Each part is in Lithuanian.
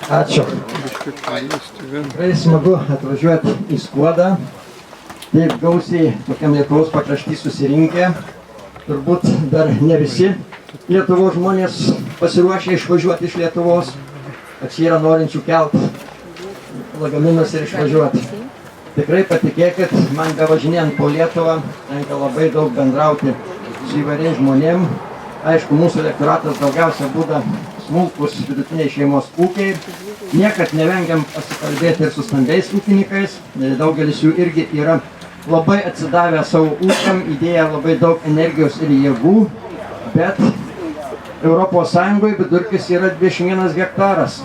Ačiū. Tikrai smagu atvažiuoti į Skuodą. Taip gausiai tokiam Lietuvos pakraštį susirinkę. Turbūt dar ne visi Lietuvos žmonės pasiruošę išvažiuoti iš Lietuvos. Kad čia yra norinčių kelt lagaminus ir išvažiuoti. Tikrai patikėkit, man bevažinėjant po Lietuvą, tenka labai daug bendrauti su įvairiais žmonėm. Aišku, mūsų elektoratas daugiausia būda smulkus vidutiniai šeimos ūkiai. Niekad nevengiam pasikalbėti ir su stambiais ūkininkais. Daugelis jų irgi yra labai atsidavę savo ūkiam, įdėję labai daug energijos ir jėgų. Bet Europos Sąjungoje vidurkis yra 21 hektaras.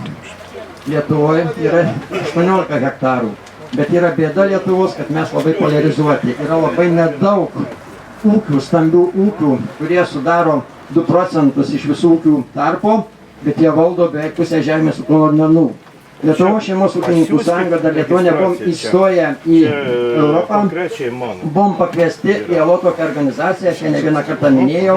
Lietuvoje yra 18 hektarų. Bet yra bėda Lietuvos, kad mes labai polarizuoti. Yra labai nedaug ūkių, stambių ūkių, kurie sudaro 2 procentus iš visų ūkių tarpo, bet jie valdo beveik pusę žemės ūkio naudmenų. Lietuvos šeimos ūkininkų sąjunga dar Lietuvoje nebuvom įstoję į Europą, buvom pakviesti į ELO tokią organizaciją, aš ne vieną kartą minėjau,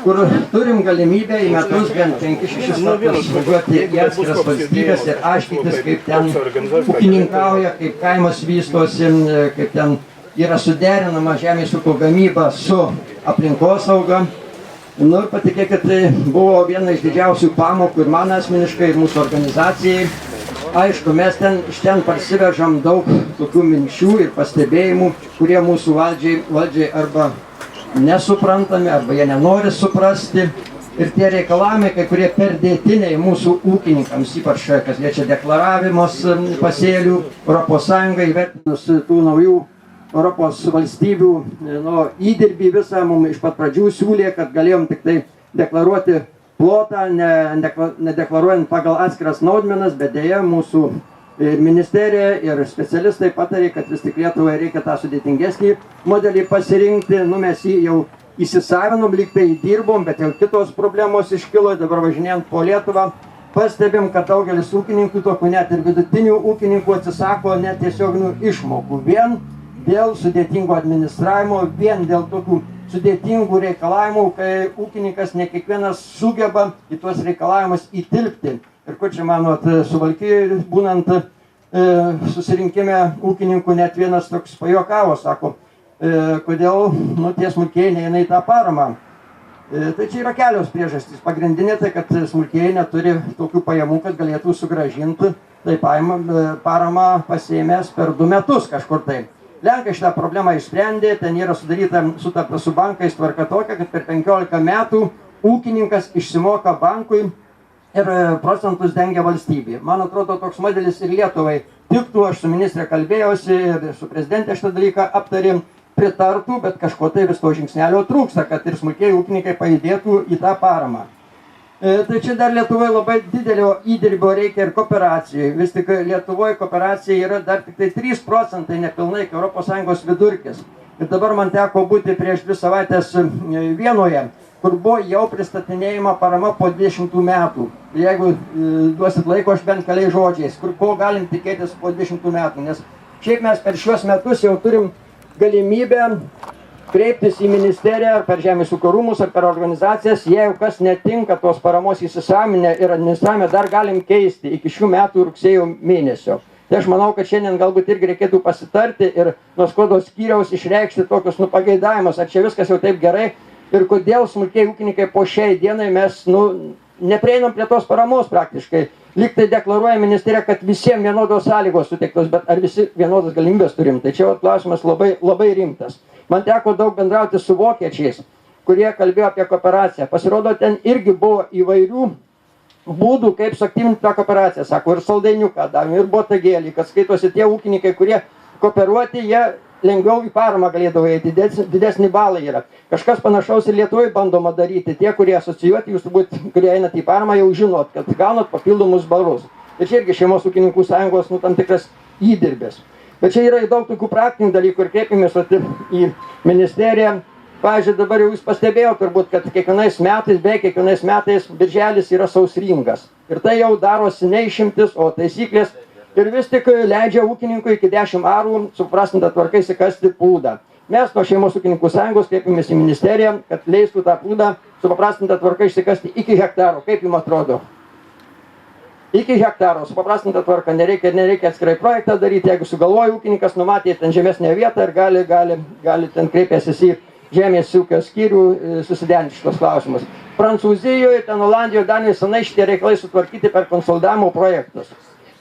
kur turim galimybę į metus bent 5-6 kartus važiuoti į atskiras valstybės ir aiškintis, kaip ten ūkininkauja, kaip kaimas vystosi, kaip ten yra suderinama žemės ūkio gamyba su aplinkosauga. Nu ir patikėkit, tai buvo viena iš didžiausių pamokų ir man asmeniškai, ir mūsų organizacijai. Aišku, mes iš ten parsivežam daug tokių minčių ir pastebėjimų, kurie mūsų valdžiai arba nesuprantami, arba jie nenori suprasti. Ir tie reikalavimai, kai kurie perdėtiniai mūsų ūkininkams, ypač kas liečia deklaravimus pasėlių, Europos Sąjungai įvertinus tų naujų Europos valstybių įdirbį visą mums iš pat pradžių siūlė, kad galėjom tik tai deklaruoti plotą, nedeklaruojant pagal atskiras naudmenas, bet dėja mūsų ministerija ir specialistai patarė, kad vis tik Lietuvai reikia tą sudėtingesnį modelį pasirinkti. Mes jį jau įsisavinom, lyg tai dirbom, bet jau kitos problemos iškilo, dabar važinėjant po Lietuvą. Pastebim, kad daugelis ūkininkų, tokių net ir vidutinių ūkininkų atsisako net tiesioginių išmokų. Vien dėl sudėtingo administravimo, vien dėl tokių sudėtingų reikalavimų, kai ūkininkas ne kiekvienas sugeba į tuos reikalavimus įtilpti. Ir kur čia manot, Suvalkijoje būnant susirinkime ūkininkų net vienas toks pajuokavo, sako, kodėl tie smulkieji neina į tą paramą. Tai čia yra kelios priežastys. Pagrindinė tai, kad smulkieji neturi tokių pajamų, kad galėtų sugrąžinti tai paramą pasiėmęs per 2 metus kažkur tai. Lenkai šitą problemą išsprendė, ten yra sudaryta sutarta su bankais tvarka tokia, kad per 15 metų ūkininkas išsimoka bankui ir procentus dengia valstybė. Man atrodo, toks modelis ir Lietuvai tiktų, aš su ministrė kalbėjausi ir su prezidentė šitą dalyką aptarėm, pritartų, bet kažko tai vis to žingsnelio trūksta, kad ir smulkieji ūkininkai pajudėtų į tą paramą. Tai čia dar Lietuvoje labai didelio įdirbio reikia ir kooperacijai. Vis tik Lietuvoje kooperacija yra dar tik tai 3 procentai nepilnai Europos Sąjungos vidurkis. Ir dabar man teko būti prieš 2 savaitės Vienoje, kur buvo jau pristatinėjama parama po 20 metų. Jeigu duosit laiko, aš bent keliais žodžiais, ko galim tikėtis po 20 metų. Nes šiaip mes per šiuos metus jau turim galimybę kreiptis į ministeriją ar per Žemės ūkio rūmus ar per organizacijas, jeigu kas netinka tos paramos įsisavinę ir administravime, dar galim keisti iki šių metų rugsėjo mėnesio. Tai aš manau, kad šiandien galbūt irgi reikėtų pasitarti ir nuo Skuodos skyriaus išreikšti tokius pageidavimus, ar čia viskas jau taip gerai ir kodėl smulkieji ūkininkai po šiai dienai mes neprieinam prie tos paramos praktiškai. Lyg tai deklaruoja ministerija, kad visiems vienodos sąlygos suteiktos, bet ar visi vienodas galimybės turim? Tai čia klausimas labai, labai rimtas. Man teko daug bendrauti su vokiečiais, kurie kalbėjo apie kooperaciją. Pasirodo, ten irgi buvo įvairių būdų, kaip suaktyvinti tą kooperaciją. Sako, ir saldainiuką davėm, ir botagėlį, kad skaitosi tie ūkininkai, kurie kooperuoti, jie lengviau į paramą galėdavo eiti, didesnį balą yra. Kažkas panašaus ir Lietuvoje bandoma daryti. Tie, kurie asocijuoti, jūs turbūt, kurie einat į paramą, jau žinot, kad gaunat papildomus balus. Ir čia irgi šeimos ūkininkų sąjungos tam tikras įdirbės. Bet čia yra daug tokių praktinių dalykų ir kreipėmės į ministeriją. Pavyzdžiui, dabar jau jūs pastebėjau turbūt, kad kiekvienais metais birželis yra sausringas. Ir tai jau darosi ne išimtis, o taisyklės. Ir vis tik leidžia ūkininkui iki 10 arų suprastinta tvarka įsikasti pūdą. Mes nuo šeimos ūkininkų sąjungos kreipėmės į ministeriją, kad leistų tą pūdą supaprastinta tvarka išsikasti iki hektaro. Kaip jums atrodo? iki hektaro, supaprastinta tvarka, nereikia atskirai projektą daryti, jeigu sugalvoja ūkininkas, numatė ten žemesnę vietą ir gali ten kreipėsis į žemės ūkio skyrių susiderinti šitos klausimus. Prancūzijoje, ten Olandijoje, Danijoje senai šitie reikalai sutvarkyti per konsolidavimo projektus.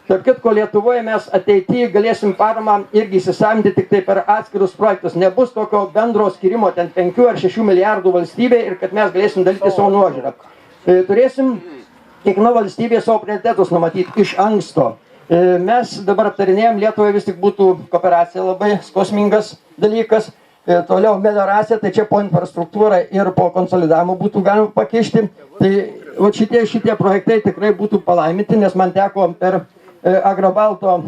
Tarp kitko, Lietuvoje mes ateityje galėsim paramą irgi įsisavinti tik tai per atskirus projektus. Nebus tokio bendro skirimo ten 5 ar 6 milijardų valstybė ir kad mes galėsim dalyti savo nuožiūrą. Turėsim kiekviena valstybė savo prioritetus numatyti iš anksto. Mes dabar aptarinėjom, Lietuvoje vis tik būtų kooperacija labai skausmingas dalykas. Toliau melioracija, tai čia po infrastruktūrą ir po konsolidavimo būtų galima pakišti. Tai šitie projektai tikrai būtų palaiminti, nes man teko per Agrobalto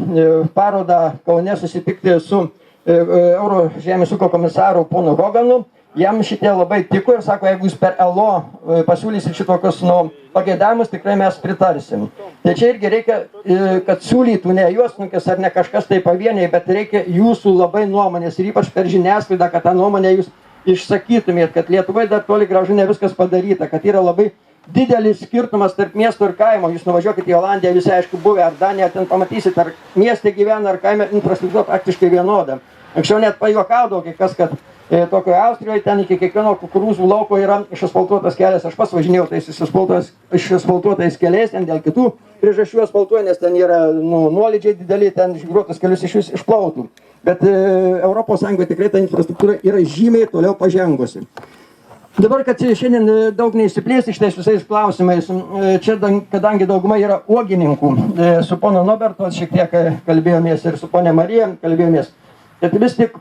parodą Kaune susitikti su Euro žemės ūkio komisaru ponu Hoganu. Jam šitie labai tiko ir sako, jeigu jūs per ELO pasiūlysit šitokius pageidavimus, tikrai mes pritarsim. Tai čia irgi reikia, kad siūlytų ne juosnukis ar ne kažkas tai pavieniai, bet reikia jūsų labai nuomonės ir ypač per žiniasklaidą, kad tą nuomonę jūs išsakytumėt, kad Lietuvoje dar toli gražu ne viskas padaryta, kad yra labai didelis skirtumas tarp miesto ir kaimo. Jūs nuvažiuokite į Olandiją, visi aišku buvę, ar Daniją, ten pamatysit, ar mieste gyvena, ar kaime, infrastruktūra praktiškai vienoda. Anksčiau net pajuokaudavo kai kas, kad tokioje Austrijoje ten iki kiekvieno kukurūzų lauko yra išasfaltuotas kelias. Aš pats važinėjau tais išasfaltuotais keliais, ten dėl kitų priežasčių asfaltuoja, nes ten yra nuolydžiai dideli, ten žvyruotus kelius iš vis išplautų. Bet Europos Sąjungoje tikrai ta infrastruktūra yra žymiai toliau pažengusi. Dabar, kad šiandien daug neįsiplėsti šitais visais klausimais, čia kadangi dauguma yra uogininkų, su pono Noberto šiek tiek kalbėjomės ir su ponė Marija kalbėjomės, kad vis tik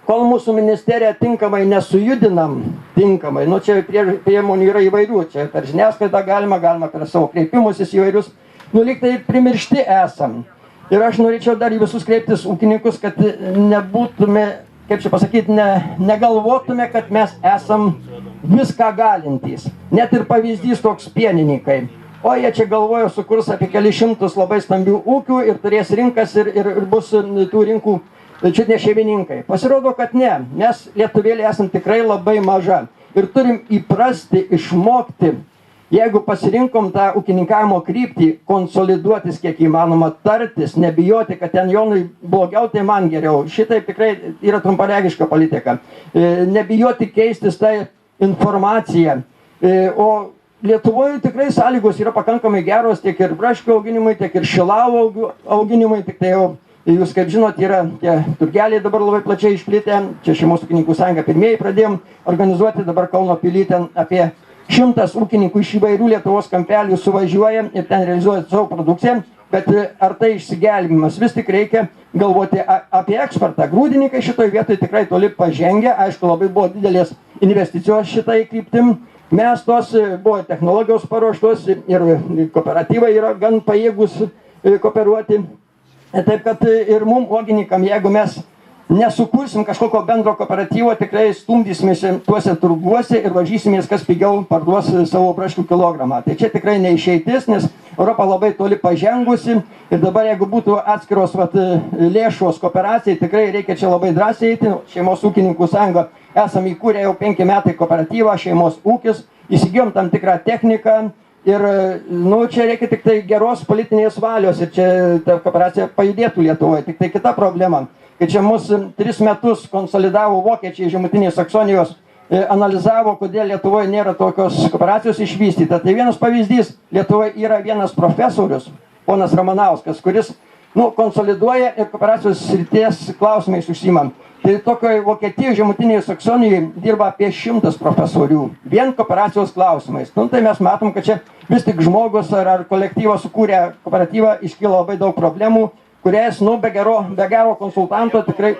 kol mūsų ministerija tinkamai nesujudinam, čia priemonių yra įvairių, čia per žiniasklaidą galima per savo kreipimusis įvairius, lyg tai primiršti esam. Ir aš norėčiau dar į visus kreiptis ūkininkus, kad nebūtume, kaip čia pasakyti, negalvotume, kad mes esam viską galintys. Net ir pavyzdys toks pienininkai. O jie čia galvojo sukurs apie kelius šimtus labai stambių ūkių ir turės rinkas ir bus tų rinkų čia ne šeimininkai. Pasirodo, kad ne. Mes lietuvėlė esam tikrai labai maža. Ir turim įprasti, išmokti, jeigu pasirinkom tą ūkininkavimo kryptį, konsoliduotis kiek įmanoma, tartis, nebijoti, kad ten Jonui blogiau, tai man geriau. Šitai tikrai yra trumparegiška politika. Nebijoti keistis tą informaciją. O Lietuvoje tikrai sąlygos yra pakankamai geros tiek ir braškių auginimui, tiek ir šilauogių auginimui, tik tai jau jūs, kaip žinot, yra tie turgeliai dabar labai plačiai išplitę. Čia Šeimos ūkininkų sąjunga pirmieji pradėjom organizuoti, dabar Kauno pily ten apie 100 ūkininkų iš įvairių Lietuvos kampelių suvažiuoja ir ten realizuoja savo produkciją. Bet ar tai išsigelbėjimas? Vis tik reikia galvoti apie eksportą. Grūdininkai šitoj vietoj tikrai toli pažengę. Aišku, labai buvo didelės investicijos šitai kryptim. Mes tos buvo technologijos paruoštos ir kooperatyvai yra gan pajėgus kooperuoti. Taip kad ir mums uogininkam, jeigu mes nesukursim kažkokio bendro kooperatyvo, tikrai stumdysimės tuose turguose ir važysimės, kas pigiau parduos savo braškių kilogramą. Tai čia tikrai neišeitis, nes Europa labai toli pažengusi ir dabar jeigu būtų atskiros lėšos kooperacijai, tikrai reikia čia labai drąsiai eiti. Šeimos ūkininkų sąjunga esam įkūrę jau 5 metai kooperatyvą, šeimos ūkis, įsigijom tam tikrą techniką. Ir čia reikia tik tai geros politinės valios ir čia ta kooperacija pajudėtų Lietuvoje. Tik tai kita problema, kad čia mus 3 metus konsolidavo vokiečiai Žemutinės Saksonijos, analizavo, kodėl Lietuvoje nėra tokios kooperacijos išvystyta. Tai vienas pavyzdys, Lietuvoje yra vienas profesorius, ponas Ramanauskas, kuris konsoliduoja ir kooperacijos srities klausimais užsiima. Tai tokioje Vokietijoje, Žemutinėje Saksonijoje dirba apie 100 profesorių, vien kooperacijos klausimais. Tai mes matom, kad čia vis tik žmogus ar kolektyvas sukūrė kooperatyvą, iškyla labai daug problemų, kurias, be gero konsultanto tikrai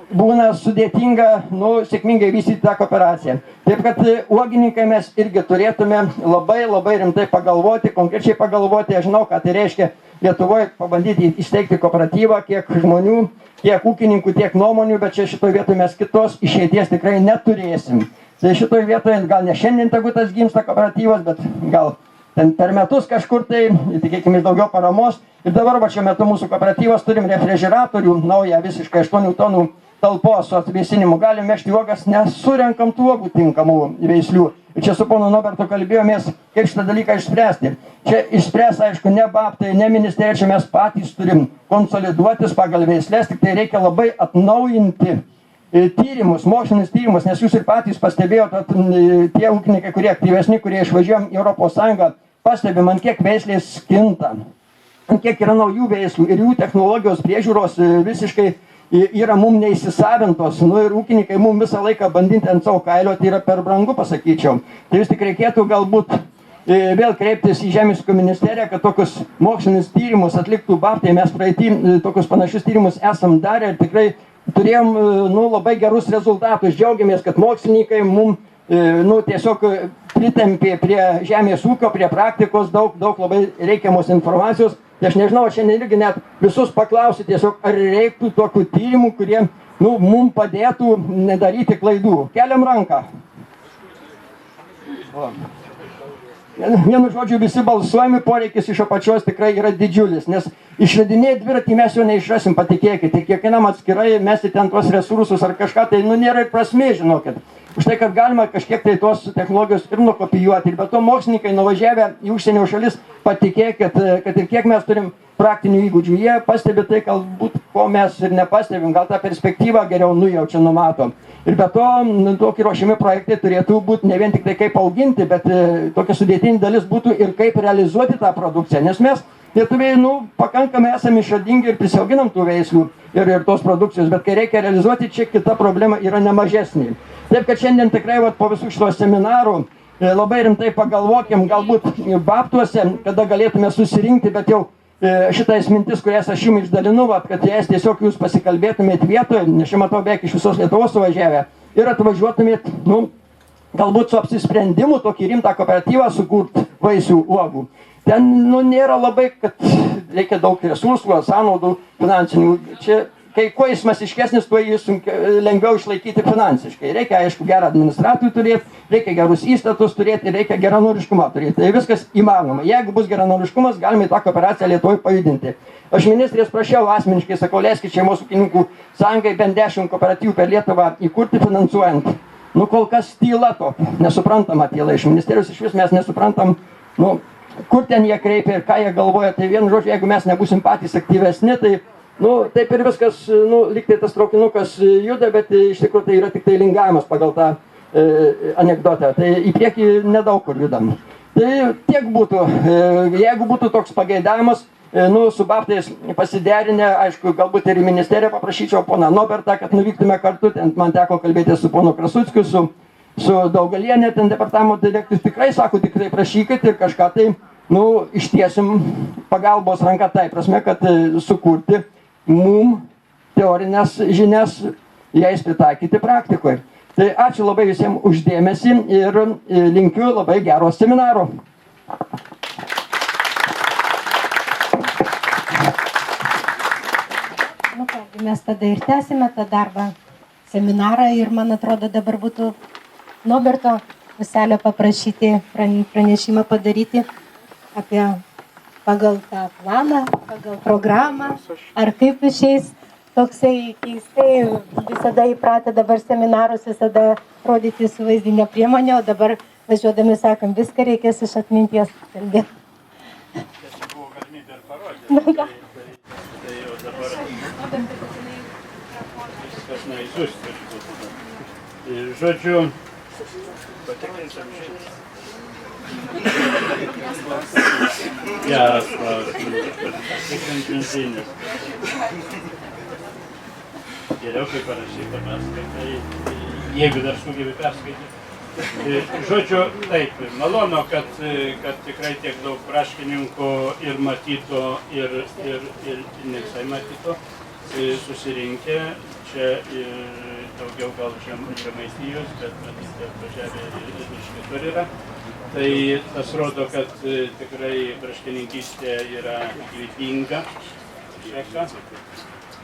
būna sudėtinga, sėkmingai vystyti tą kooperaciją. Taip kad uogininkai mes irgi turėtume labai rimtai pagalvoti, konkrečiai pagalvoti, aš žinau, ką tai reiškia Lietuvoje pabandyti įsteigti kooperatyvą, kiek žmonių, tiek ūkininkų, tiek nuomonių, bet čia šitoje vietoje mes kitos išeities tikrai neturėsim. Tai šitoje vietoje gal ne šiandien tegu tas gimsta kooperatyvas, bet gal ten per metus kažkur tai, tikėkime, daugiau paramos. Ir dabar šiuo metu mūsų kooperatyvas turim refrigeratorių, naują visiškai 8 tonų talpos su atvėsinimu. Galim mešti uogas, nesurenkam tų uogų tinkamų veislių. Ir čia su ponu Nobertu kalbėjomės, kaip šitą dalyką išspręsti. čia išspręs, aišku, ne babtai, ne ministerija, čia mes patys turim konsoliduotis pagal veislės, tik tai reikia labai atnaujinti tyrimus, mokslinius tyrimus, nes jūs ir patys pastebėjote, tie ūkininkai, kurie aktyvesni, kurie išvažiuojam į Europos Sąjungą, pastebim, ant kiek veislės kinta, ant kiek yra naujų veislių ir jų technologijos priežiūros visiškai yra mum neįsisavintos, ir ūkininkai mum visą laiką bandinti ant savo kailio, tai yra per brangu, pasakyčiau. Tai vis tik reikėtų galbūt vėl kreiptis į Žemės ūkio ministeriją, kad tokius mokslinius tyrimus atliktų babtai, mes praeitį tokius panašius tyrimus esam darę ir tikrai turėjom labai gerus rezultatus, džiaugiamės, kad mokslininkai mum tiesiog pritempė prie žemės ūkio, prie praktikos daug labai reikiamos informacijos. Tai aš nežinau, šiandien irgi net visus paklausiu tiesiog, ar reiktų tokių tyrimų, kurie mum padėtų nedaryti klaidų. Keliam ranką. Vienu žodžiu, visi balsuojami, poreikis iš apačios tikrai yra didžiulis, nes išradinėję dviratį mes jo neišrasim, patikėkite, kiekvienam atskirai mesti ten tuos resursus ar kažką, tai nėra ir prasmė, žinokit. Už tai, kad galima kažkiek tai tos technologijos ir nukopijuoti, ir be to mokslininkai nuvažiavę į užsienio šalis, patikėkit, kad ir kiek mes turim praktinių įgūdžių, jie pastebi tai, galbūt, ko mes ir nepastebim, gal tą perspektyvą geriau nujaučia, numato. Ir be to, tokie ruošiami projektai turėtų būti ne vien tik tai kaip auginti, bet tokia sudėtinė dalis būtų ir kaip realizuoti tą produkciją, nes mes lietuviai, pakankamai esame išradingi ir prisiauginam tų veislių ir tos produkcijos, bet kai reikia realizuoti, čia kita problema yra nemažesnė. Taip, kad šiandien tikrai po visų šitos seminarų labai rimtai pagalvokim, galbūt babtuose, kada galėtume susirinkti, bet jau šitais mintis, kurias aš jums išdalinu, kad jas tiesiog jūs pasikalbėtumėt vietoje, nes čia matau beveik iš visos Lietuvos suvažiavę, ir atvažiuotumėt, galbūt su apsisprendimu tokį rimtą kooperatyvą sukurti vaisių uogų. Ten, nėra labai, kad reikia daug resursų, sąnaudų finansinių. Čia, kai kuo jis masiškesnis, tuo jis lengviau išlaikyti finansiškai. Reikia, aišku, gerą administratorių turėti, reikia gerus įstatus turėti ir reikia geranoriškumą turėti. Tai viskas įmanoma. Jeigu bus geranoriškumas, galime tą kooperaciją Lietuvoje pajudinti. Aš ministrės prašiau asmeniškai, sakau, leiskit Šeimos ūkininkų sąjungai bent 10 kooperatyvų per Lietuvą įkurti finansuojant. Kol kas tyla to, nesuprantama tyla. Iš ministerijos iš vis mes nesuprantam, kur ten jie kreipia ir ką jie galvoja. Tai vienu žodžiu, jeigu mes nebūsim patys aktyvesni, tai taip ir viskas, lyg tai tas traukinukas juda, bet iš tikrųjų tai yra tik tai lingavimas pagal tą anekdotą. Tai į priekį nedaug kur judam. Tai tiek būtų. Jeigu būtų toks pageidavimas, su babtais pasiderinę, aišku, galbūt ir į ministeriją paprašyčiau poną Nobertą, kad nuvyktume kartu. Ten man teko kalbėti su ponu Krasuckiu, su Daugalienė, ten departamento direktorius. Tikrai sako, tikrai prašykit ir kažką tai, ištiesim pagalbos ranką tai prasme, kad sukurti mum teorinės žinias, jais pritaikyti praktikoje. Tai ačiū labai visiems uždėmesį ir linkiu labai gero seminaro. Mes tada ir tęsime tą darbą, seminarą, ir man atrodo dabar būtų Noberto Uselio paprašyti pranešimą padaryti apie pagal tą planą, pagal programą, ar kaip išeis. Toksai keistai, visada įpratę dabar seminarus visada rodyti su vaizdinė priemonė, o dabar važiuodami sakom, viską reikės iš atminties kalbėti. Tai buvo galimybė ir parodyti. Tai jau dabar viskas naizus turi būti. Žodžiu, patikrinsim šitą. Geras klausimas. Patikrinsim žinias. Geriau, kai parašyta perskaitai, jeigu dar sugebi perskaityti. Žodžiu, taip, malonu, kad tikrai tiek daug praškininkų ir matyto, ir ne visai matyto, susirinkę. Čia daugiau gal Žemaitijos, bet matyti atvažiavę ir iš kitur yra. Tai tas rodo, kad tikrai praškininkystė yra gyvybinga šaka.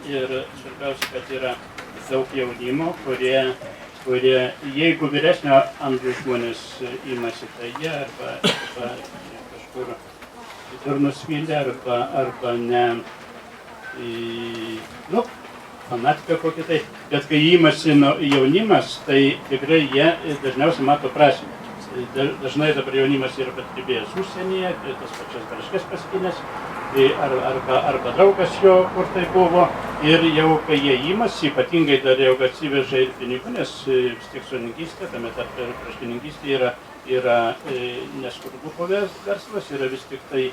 Ir svarbiausia, kad yra daug jaunimo, kurie jeigu vyresnio amžiaus žmonės imasi, tai jie arba kažkur kitur nusvylę, arba ne, fanatika kokį tai, bet kai imasi jaunimas, tai tikrai jie dažniausiai mato prasmę. dažnai dabar jaunimas yra padirbėjęs užsienyje, tas pačias braškes paskinęs, arba draugas jo, kur tai buvo. Ir jau kai jie imasi, ypatingai dar jau atsiveža ir pinigų, nes vis tiek sodininkystė, tame tarp ir braškininkystė yra neskurduko verslas, yra vis tik tai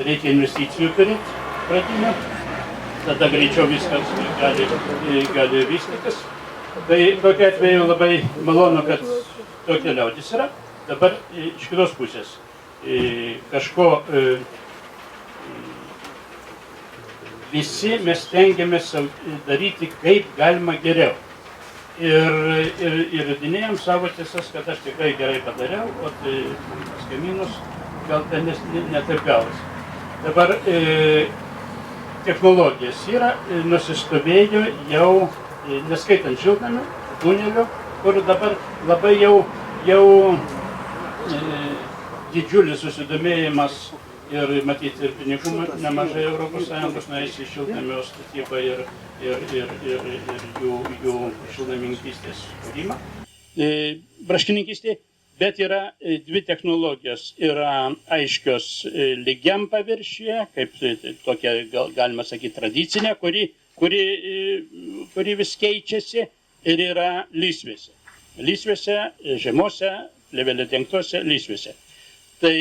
reikia investicijų turėti pradinio, tada greičiau viskas gali vystytis. Tai tokia atveju labai malonu, kad tokia liaudis yra. Dabar iš kitos pusės kažko visi mes stengiamės daryti kaip galima geriau. Ir įrodinėjom savo tiesas, kad aš tikrai gerai padariau, o pas kaimynus gal ten ne taip gavosi. Dabar technologijas yra, nusistovėjo jau, neskaitant šiltnamių, tunelių, kur dabar labai jau didžiulis susidomėjimas ir matyti ir pinigų nemažai ES nueis į šiltnamio statybą ir jų šiltnamininkystės kūrimą. Braškininkystė, bet yra dvi technologijos. Yra aiškios lygiam paviršiuje, kaip tokia, galima sakyti, tradicinė, kuri vis keičiasi, ir yra lysvėse. Lysvėse, žemose, plėvelė dengtose lysvėse. Tai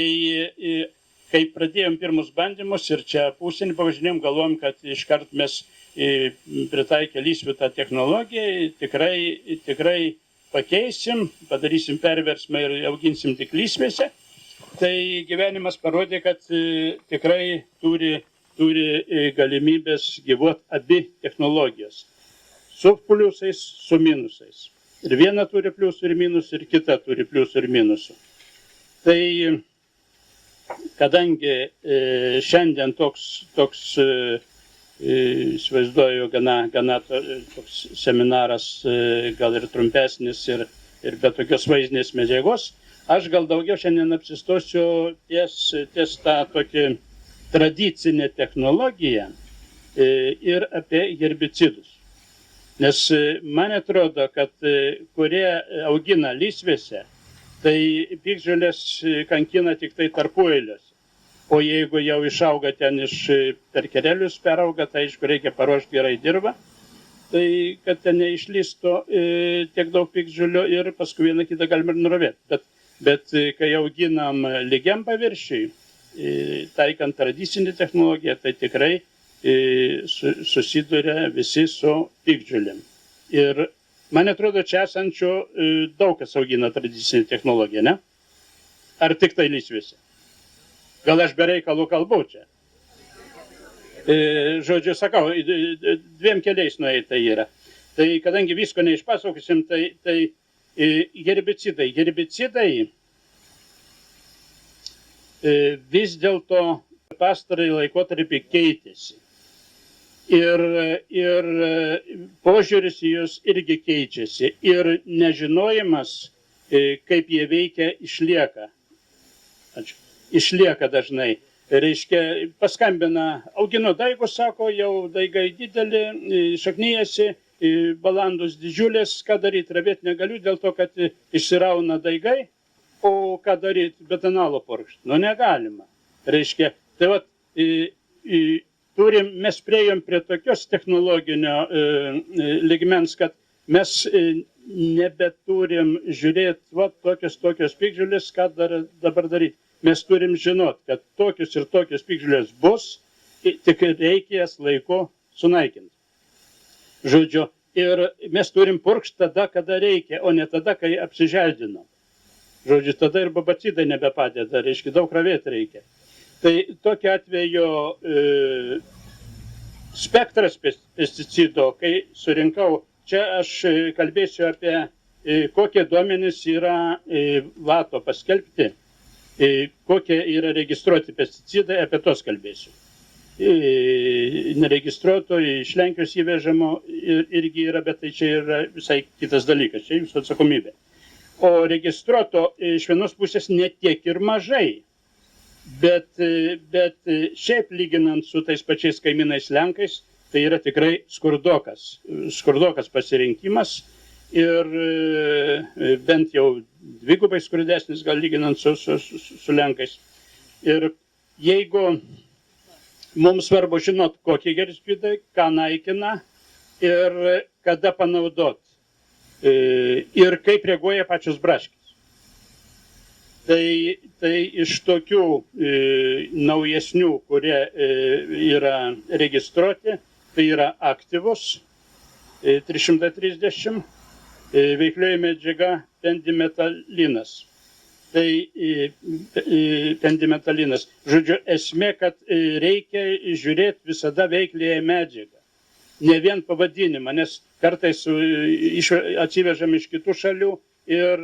kai pradėjom pirmus bandymus ir čia užsienį pavažinėjom, galvojom, kad iškart mes pritaikę lysvių tą technologiją, tikrai pakeisim, padarysim perversmą ir auginsim tik lysvėse. Tai gyvenimas parodė, kad tikrai turi galimybės gyvuoti abi technologijos. Su pliusais, su minusais. Ir viena turi pliusų ir minusų, ir kita turi pliusų ir minusų. Tai kadangi šiandien toks įsivaizduoju, gana toks seminaras, gal ir trumpesnis, ir be tokios vaizdinės medžiagos, aš gal daugiau šiandien apsistosiu ties tą tokį tradicinę technologiją ir apie herbicidus. Nes man atrodo, kad kurie augina lysvėse, tai piktžolės kankina tik tai tarpueiliuose. O jeigu jau išauga ten per kerelius perauga, tai aišku reikia paruošti gerai dirvą, tai kad ten neišlystų tiek daug piktžolių ir paskui vieną kitą galima ir nuravėti. Bet kai auginam lygiam paviršiui, taikant tradicinį technologiją, tai tikrai susiduria visi su piktžolėm. Ir man atrodo, čia esančių daug kas augina tradicinį technologiją, ne? Ar tik tai lysvėse? Gal aš be reikalų kalbu čia? Žodžiu, sakau, dviem keliais nueita yra. Tai kadangi visko neišpasakosim, tai herbicidai. Herbicidai vis dėlto pastarąjį laikotarpį keitėsi. Ir požiūris į juos irgi keičiasi. Ir nežinojimas, kaip jie veikia, išlieka. Išlieka dažnai. Reiškia, paskambina, augino daigus, sako, jau daigai didelį, šaknyjasi, balandus didžiulės, ką daryti, ravėti negaliu, dėl to, kad išsirauna daigai, o ką daryti, betonalo purkšti. Nu, negalima. Reiškia, tai vat, mes priejom prie tokios technologinio lygmens, kad mes nebeturim žiūrėti, va, tokios piktžolės, ką dabar daryti. Mes turim žinot, kad tokius ir tokios piktžolės bus, tik reikia jas laiku sunaikinti. Žodžiu, ir mes turim purkšti tada, kada reikia, o ne tada, kai apsiželdinam. Žodžiu, tada ir babacidai nebepadeda, reiškia, daug ravėti reikia. Tai tokiu atveju spektras pesticido, kai surinkau, čia aš kalbėsiu apie kokie duomenys yra VATO paskelbti, kokie yra registruoti pesticidai, apie tos kalbėsiu. Neregistruoto iš Lenkijos įvežamo irgi yra, bet tai čia yra visai kitas dalykas, čia jūsų atsakomybė. O registruoto iš vienos pusės netiek ir mažai, bet šiaip lyginant su tais pačiais kaimynais Lenkais, tai yra tikrai skurdokas pasirinkimas ir bent jau dvigubai skurdesnis, gal lyginant su Lenkais. Ir jeigu mums svarbu žinot, kokie herbicidai, ką naikina ir kada panaudot. Ir kaip reaguoja pačios braškės. Tai iš tokių naujesnių, kurie yra registruoti, tai yra aktyvus 330, veiklioji medžiaga pendimetalinas. Tai pendimetalinas. Žodžiu, esmė, kad reikia žiūrėti visada veikliąją medžiagą. Ne vien pavadinimą, nes kartais atsivežam iš kitų šalių ir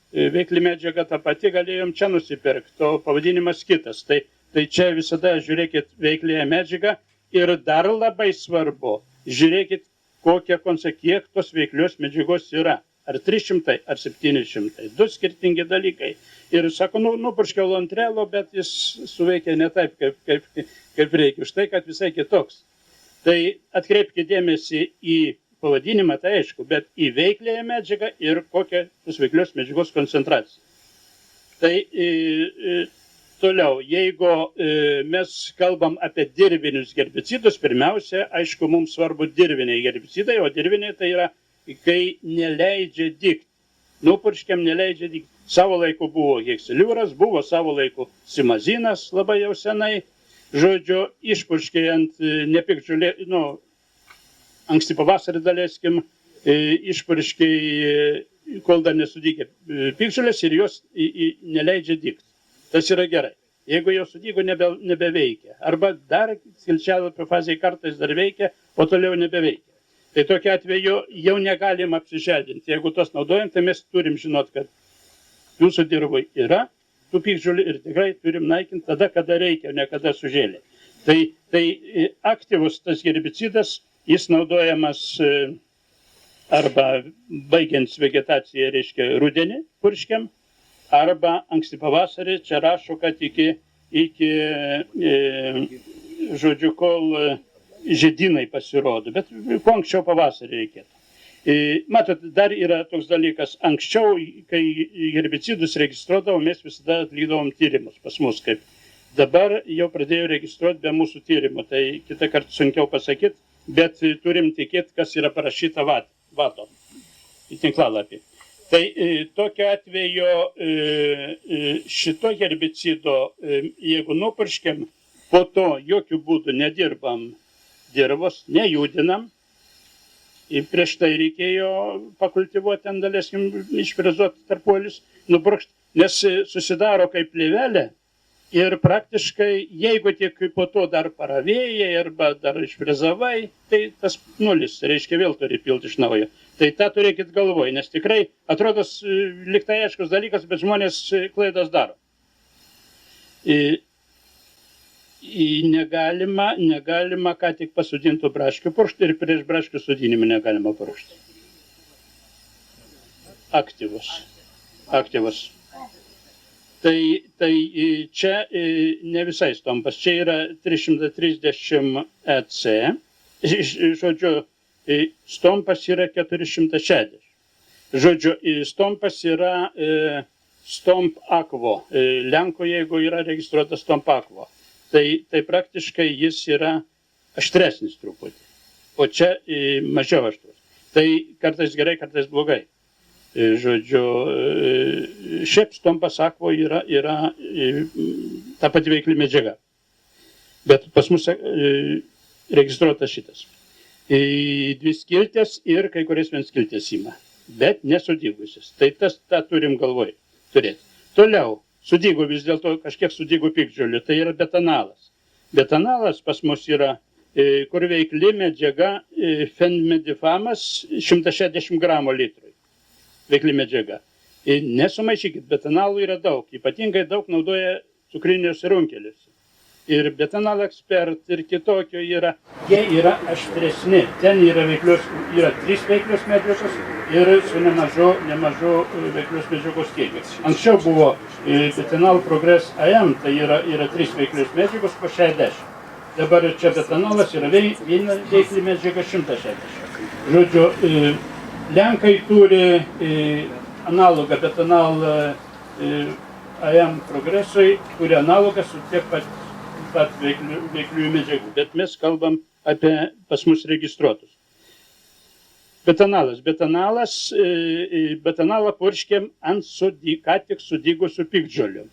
veikli medžiaga ta pati, galėjom čia nusipirkti, o pavadinimas kitas. Tai čia visada žiūrėkit veikliąją medžiagą ir dar labai svarbu, žiūrėkit, kiek tos veiklios medžiagos yra. Ar 300, ar 700. Du skirtingi dalykai. Ir sako, nupurškiau Lantrelo, bet jis suveikia ne taip, kaip reikia. Už tai, kad visai kitoks. Tai atkreipkite dėmesį į pavadinimą, tai aišku, bet į veiklėją medžiagą ir kokią tos veiklios medžiagos koncentraciją. Tai toliau, jeigu mes kalbam apie dirvinius herbicidus, pirmiausia, aišku, mums svarbu dirviniai herbicidai, o dirviniai tai yra, kai neleidžia dygti. Nupurškiam neleidžia dygti. Savo laiku buvo heksiliūras, buvo savo laiku simazinas labai jau senai. Žodžiu, išpurškiai ant nepikžulė, anksti pavasarį daleiskim, išpurškiai, kol dar nesudygė pikžulės ir jos neleidžia dygti. Tas yra gerai. Jeigu jau sudygo, nebeveikia. Arba dar skilčialapio fazėje kartais dar veikia, o toliau nebeveikia. Tai tokiu atveju jau negalim apsiželdinti. Jeigu tos naudojam, tai mes turim žinot, kad jūsų dirvoj yra tų pikžulių ir tikrai turim naikinti tada, kada reikia, ne kada sužėlė. Tai aktyvus tas herbicidas, jis naudojamas arba baigiant vegetaciją, reiškia rudenį purškiam, arba anksti pavasarį, čia rašo, kad iki žodžiu, kol žiedynai pasirodo, bet kuo anksčiau pavasarį reikėtų. Matot, dar yra toks dalykas, anksčiau, kai herbicidus registruodavom, mes visada atlikdavom tyrimus pas mus, kaip dabar jau pradėjo registruoti be mūsų tyrimų, tai kitą kartą sunkiau pasakyti, bet turim tikėti, kas yra parašyta vato į tinklalapį. Tai tokiu atveju šito herbicido, jeigu nupurškiam, po to jokių būdų nedirbam dirvos, nejudinam. Ir prieš tai reikėjo pakultivuoti, ten daleiskim, išfrezuoti tarpuolius, nubrukšti, nes susidaro kaip plėvelė ir praktiškai, jeigu tik po to dar paravėjai arba dar išfrezavai, tai tas nulis, reiškia vėl turi pilti iš naujo. Tai tą turėkit galvoj, nes tikrai atrodo liktai aiškus dalykas, bet žmonės klaidas daro. Negalima ką tik pasodintų braškių purkšti ir prieš braškių sodinimą negalima purkšti. Aktyvus. Tai čia ne visai stompas, čia yra 330 EC, žodžiu, stompas yra 460. Žodžiu, stompas yra Stomp Aquo, Lenko, jeigu yra registruotas Stomp Aquo. Tai praktiškai jis yra aštresnis truputį, o čia mažiau aštrus. Tai kartais gerai, kartais blogai. Žodžiu, šiaip Stompas Aquo yra ta pati veikli medžiaga, bet pas mus registruotas šitas. Dvi skiltės ir kai kurias vien skiltės ima, bet nesudygusias. Tai tą turim galvoj turėti. Toliau. Sudygo vis dėlto kažkiek sudygo pikžolių, tai yra betanalas. Betanalas pas mus yra, kur veikli medžiaga fenmedifamas 160 gramų litrui. Veikli medžiaga. Nesumaišykit, betanalų yra daug, ypatingai daug naudoja cukriniuose runkeliuose. Ir betanal ekspert ir kitokio yra, jie yra aštresni. Ten yra 3 veiklios medžiagos ir su nemažu veiklios medžiagos kiekiu. Anksčiau buvo betanal progress AM, tai yra 3 veiklios medžiagos po 60. Dabar čia betanalas yra viena veikli medžiaga 160. Žodžiu, Lenkai turi analogą betanalą AM progresui, kurie analogas su tiek pat veikliųjų medžiagų. Bet mes kalbam apie pas mus registruotus. Betanalas. Betanalą purškiam ant ką tik sudygusių piktžolių.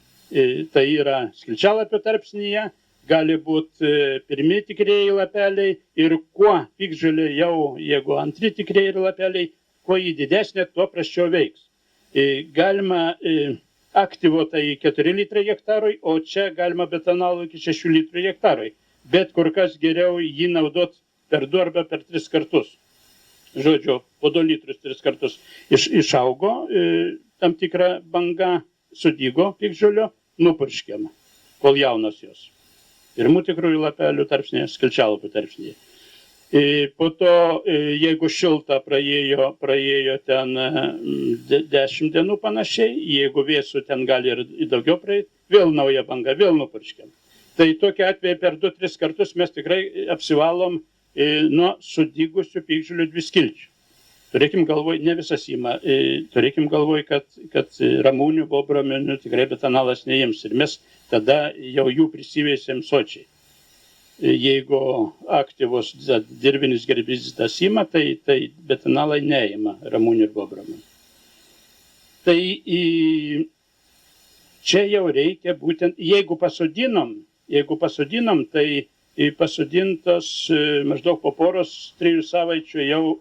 Tai yra skilčialapio tarpsnyje, gali būti pirmi tikrieji lapeliai ir kuo piktžolė jau, jeigu antri tikrieji lapeliai, kuo jį didesnė, tuo prasčiau veiks. Galima aktyvuotą į 4 litrai hektarui, o čia galima betanalo iki 6 litrų hektarui. Bet kur kas geriau jį naudot per 2 arba per 3 kartus. Žodžiu, po 2 litrus 3 kartus išaugo, tam tikra banga sudygo piktžolio, nupurškiama, kol jaunos jos. Pirmų tikrųjų lapelių tarpsnėje, skilčialapio tarpsnėje. Po to, jeigu šilta praėjo ten 10 dienų panašiai, jeigu vėsų ten gali ir daugiau praeiti, vėl nauja banga, vėl nupurškiam. Tai tokia atveju per 2-3 kartus mes tikrai apsivalom nuo sudygusių piktžolių dviskilčių. Turėkim galvoj, ne visas ima, turėkim galvoj, kad ramūnių, bobrominių tikrai betanalas neims ir mes tada jau jų prisiveisėm sočiai. Jeigu aktyvus dirbinis gerbizidas ima, tai betanalai neima ramūnių ir bobrominių. Tai čia jau reikia būtent, jeigu pasodinom, tai pasodintas maždaug po poros 3 savaičių jau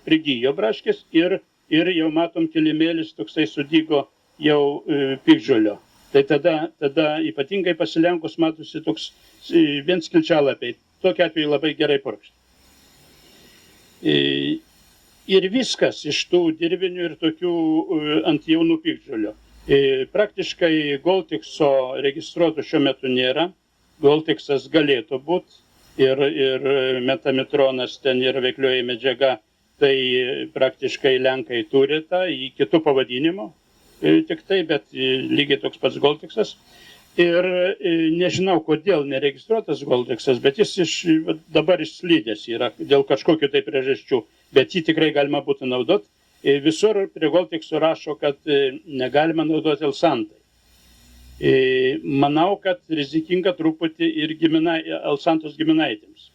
prigijo braškės ir jau matom kilimėlis toksai sudygo jau piktžolio. Tai tada ypatingai pasilenkus matosi toks vien skilčialapiai. Tokiu atveju labai gerai purkšti. Ir viskas iš tų dirbinių ir tokių ant jaunų piktžolio. Praktiškai Goltikso registruotų šiuo metu nėra. Goltiksas galėtų būti ir metamitronas ten yra veiklioji medžiaga, tai praktiškai Lenkai turi tą į kitų pavadinimų, tik tai, bet lygiai toks pats Goltiksas. Ir nežinau, kodėl neregistruotas Goltiksas, bet jis dabar išslydęs yra dėl kažkokių tai priežasčių, bet jį tikrai galima būtų naudoti. Visur prie Goltikso rašo, kad negalima naudoti Elsantai. Manau, kad rizikinga truputį ir Elsantos giminaitėms.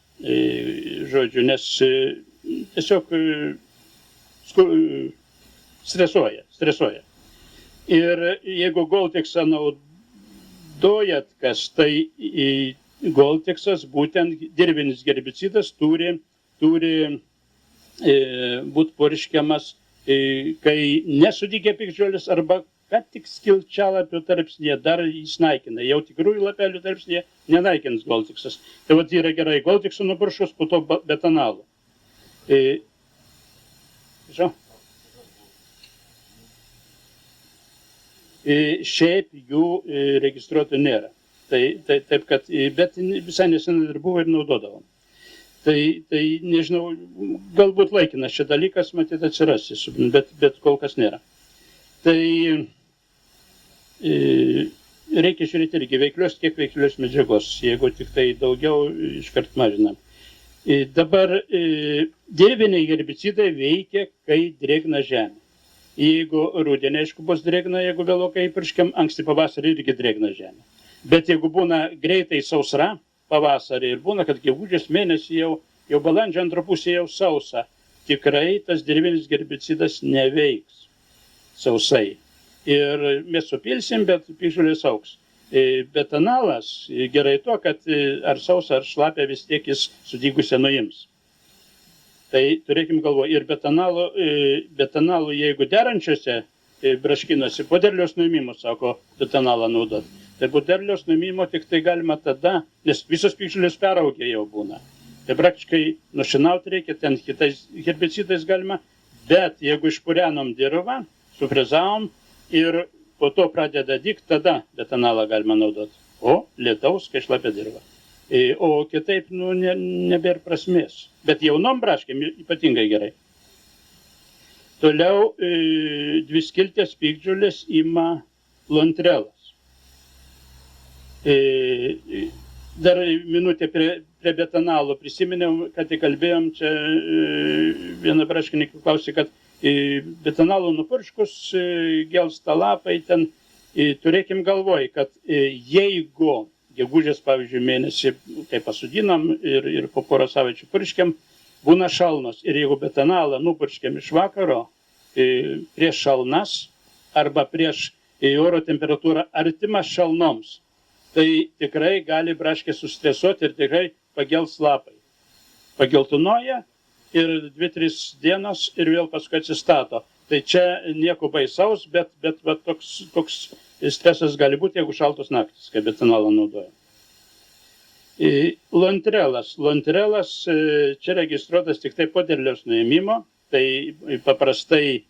Žodžiu, nes tiesiog stresuoja. Ir jeigu Goltiksą naudojat kas, tai Goltiksas, būtent dirbinis herbicidas, turi būti purškiamas, kai nesudygė piktžolės arba kad tik skilčialapio tarpsnėje dar jis naikina. Jau tikrųjų lapelių tarpsnėje nenaikins Goltiksas. Tai vat yra gerai Goltikso nupuršus, po to betanalo. Šiaip jų registruotų nėra. Taip, kad, bet visai nesenai ir buvo ir naudodavom. Tai nežinau, galbūt laikinas šis dalykas, matyt, atsiras, bet kol kas nėra. Tai reikia žiūrėti irgi veiklios, kiek veiklios medžiagos, jeigu tik tai daugiau iškart mažinam. Dabar dirbiniai herbicidai veikia, kai drėgna žemė. Jeigu rudenį, aišku, bus drėgna, jeigu vėlokai purškiam, anksti pavasarį irgi drėgna žemė. Bet jeigu būna greitai sausra pavasarį ir būna, kad gegužės mėnesį jau balandžio antrą pusę jau sausa, tikrai tas dirbinis herbicidas neveiks sausai. Ir mes supilsim, bet piktžolės augs. Betanalas gerai to, kad ar sausa, ar šlapia vis tiek jis sudygusią nuims. Tai turėkim galvoje, ir betanalų, jeigu derančiose braškinuose, po derliaus nuimimo, sako, betanalą naudot. Tai po derliaus nuimimo tik tai galima tada, nes visos piktžolės peraugę jau būna. Tai praktiškai nušinauti reikia, ten kitais herbicidais galima, bet jeigu išpurenom dirvą, sufrezavom ir po to pradeda dygt, tada betanalą galima naudoti. O lietaus, kai šlapia dirva. O kitaip, nebėra prasmės. Bet jaunom braškėm ypatingai gerai. Toliau dviskiltės piktžolės ima lontrelas. Dar minutę prie betanalo prisiminiau, kad įkalbėjom, čia viena braškininkė klausė, kad betonalo nupurškus gelsta lapai ten. Turėkim galvoj, kad jeigu gegužės, pavyzdžiui, mėnesį, kai pasodinam ir po porą savaičių purškiam, būna šalnos. Ir jeigu betonalą nupurškiam iš vakaro prieš šalnas arba prieš oro temperatūrą artimą šalnoms, tai tikrai gali braškė sustresuoti ir tikrai pagels lapai. Pageltonuoja ir 2-3 dienos ir vėl paskui atsistato. Tai čia nieko baisaus, bet va, toks stresas gali būti, jeigu šaltos naktis, kai betonalą naudoja. Lontrelas. Lontrelas čia registruotas tik tai po derliaus nuėmimo. Tai paprastai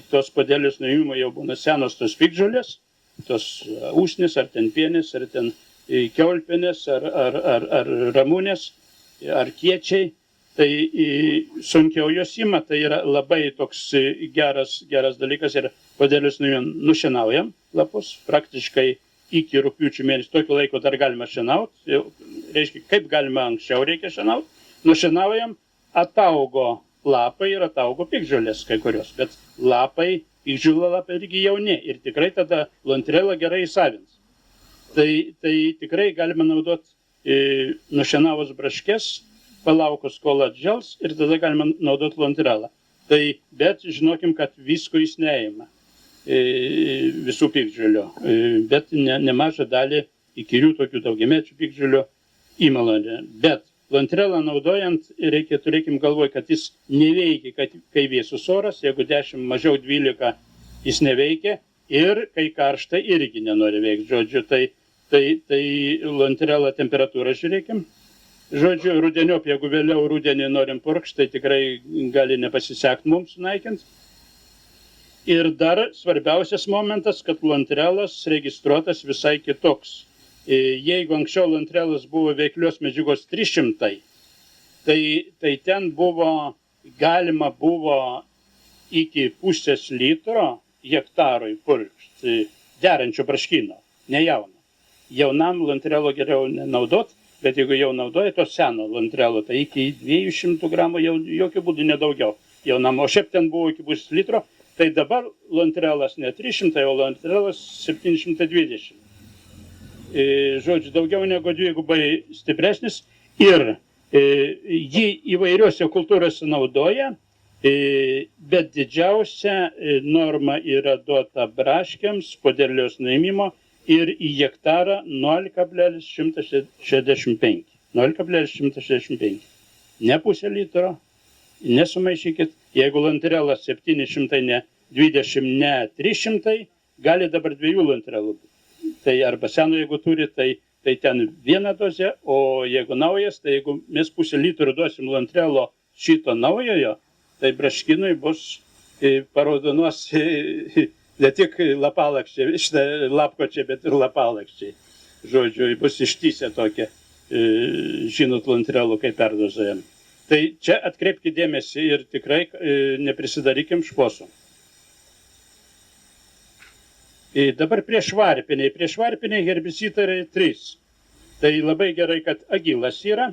tos po derliaus nuėmimo jau būna senos tos piktžolės, tos usnės, ar ten pienės, ar ten kiaulpienės, ar ramūnės, ar kiečiai. Tai sunkiau jos ima, tai yra labai toks geras dalykas ir po derliaus nušienaujam lapus, praktiškai iki rugpjūčio mėnesio, tokio laiko dar galima šienauti, reiškia, kaip galima anksčiau reikia šienauti, nušienaujam, ataugo lapai ir ataugo piktžolės kai kurios, bet lapai, piktžolių lapai irgi jauni ir tikrai tada lontrelą gerai įsavins. Tai tikrai galima naudoti nušienavus braškes, palaukus, kol atžels ir tada galima naudoti lontrelą. Bet žinokim, kad visko jis neima, visų piktžolių, bet nemažą dalį įkyrių tokių daugiamečių piktžolių ima lontrelę. Bet lontrelą naudojant turėkim galvoj, kad jis neveikia, kai vėsus oras, jeigu 10 mažiau 12 jis neveikia ir kai karšta irgi nenori veikti. Žodžiu, tai lontrelą temperatūrą žiūrėkim. Žodžiu, rudeniop, jeigu vėliau rudenį norim purkšti, tai tikrai gali nepasisekti mums sunaikinti. Ir dar svarbiausias momentas, kad lontrelas registruotas visai kitoks. Jeigu anksčiau lontrelas buvo veiklios medžiagos 300, tai ten galima buvo iki pusės litro hektarui purkšti derančio braškyno, ne jauno. Jaunam lontrelo geriau nenaudot. Bet jeigu jau naudoja to seno lontrelo, tai iki 200 gramų jau jokių būdų nedaugiau jaunam. O šiaip ten buvo iki pusės litro, tai dabar lontrelas ne 300, o lontrelas 720. Žodžiu, daugiau negu dvigubai stipresnis ir jį įvairiuose kultūrose naudoja, bet didžiausia norma yra duota braškėms po derliaus nuėmimo ir į hektarą 0,165. 0,165. Ne pusę litro, nesumaišykit. Jeigu lontrelas 700, ne 20, ne 300, gali dabar 2 lontrelų būti. Tai arba seno, jeigu turi, tai ten 1 dozė, o jeigu naujas, tai jeigu mes pusę litro duosim lontrelo šito naujojo, tai braškinui bus paraudonuos ne tik lapalakščiai, lapkočiai, bet ir lapalakščiai. Žodžiu, bus ištysę tokie, žinot, lontrelų, kai perdozuojam. Tai čia atkreipkite dėmesį ir tikrai neprisidarykim šposų. Dabar priešvarpiniai herbicidai yra 3. Tai labai gerai, kad agilas yra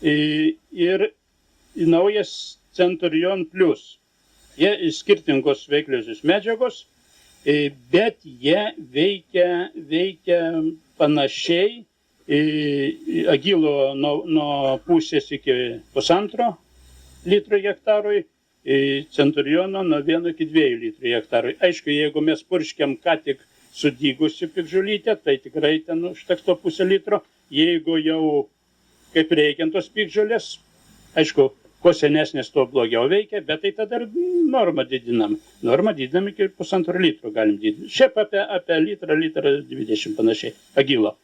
ir naujas Centurion Plus. Jie skirtingos veikliosios medžiagos, bet jie veikia panašiai. Agilo nuo pusės iki 1,5 litro hektarui, Centuriono nuo 1 iki 2 litrų hektarui. Aišku, jeigu mes purškiam ką tik sudygusi piktžolytę, tai tikrai ten užteks to pusę litro. Jeigu jau kaip reikiant tos piktžolės, aišku, kuo senesnės, tuo blogiau veikia, bet tai tada ir normą didinam. Normą didinam iki 1,5 litro galim didinti. Šiaip apie litrą 20 panašiai agilo.